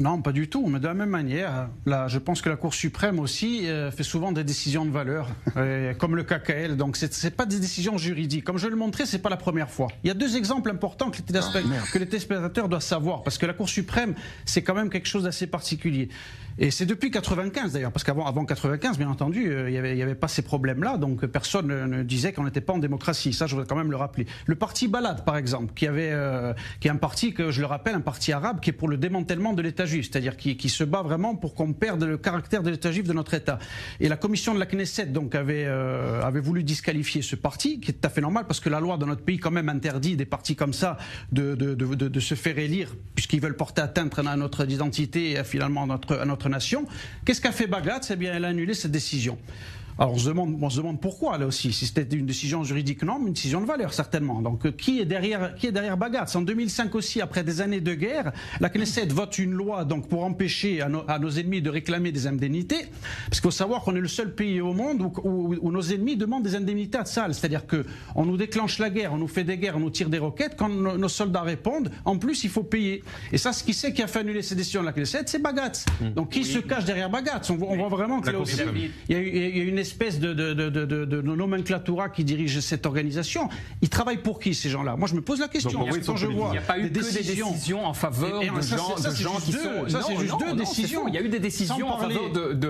Non, pas du tout. Mais de la même manière, là, je pense que la Cour suprême aussi fait souvent des décisions de valeur, comme le KKL. Donc, c'est pas des décisions juridiques. Comme je le montrais, c'est pas la première fois. Il y a deux exemples importants que les téléspectateurs doivent savoir, parce que la Cour suprême, c'est quand même quelque chose d'assez particulier. Et c'est depuis 95 d'ailleurs, parce qu'avant 95, bien entendu, il y avait pas ces problèmes-là. Donc, personne ne disait qu'on n'était pas en démocratie. Ça, je voudrais quand même le rappeler. Le parti Balad, par exemple, qui est un parti que je le rappelle, un parti arabe qui est pour le démantèlement de l'État juif, c'est-à-dire qui se bat vraiment pour qu'on perde le caractère de l'État juif de notre État. Et la commission de la Knesset donc avait voulu disqualifier ce parti, qui est tout à fait normal parce que la loi dans notre pays quand même interdit des partis comme ça de se faire élire puisqu'ils veulent porter atteinte à notre identité et finalement à notre nation. Qu'est-ce qu'a fait Bagatz? Eh bien, elle a annulé cette décision. Alors on se demande pourquoi là aussi, si c'était une décision juridique, non, mais une décision de valeur certainement. Donc qui est derrière Bagatz? En 2005 aussi, après des années de guerre, la Knesset vote une loi donc pour empêcher à nos ennemis de réclamer des indemnités, parce qu'il faut savoir qu'on est le seul pays au monde où nos ennemis demandent des indemnités à Tsahal, c'est-à-dire que on nous déclenche la guerre, on nous fait des guerres, on nous tire des roquettes, quand nos soldats répondent, en plus il faut payer. Et ça, ce qui c'est qui a fait annuler ces décisions de la Knesset, c'est Bagatz. Donc qui se cache derrière Bagatz? On voit vraiment que là aussi, il y a une espèce de nomenclatura qui dirige cette organisation. Ils travaillent pour qui, ces gens-là? Moi, je me pose la question. Donc, quand je vois il n'y a pas eu que des décisions en faveur de gens qui sont... Ça, c'est juste deux décisions. Il y a eu des décisions en faveur de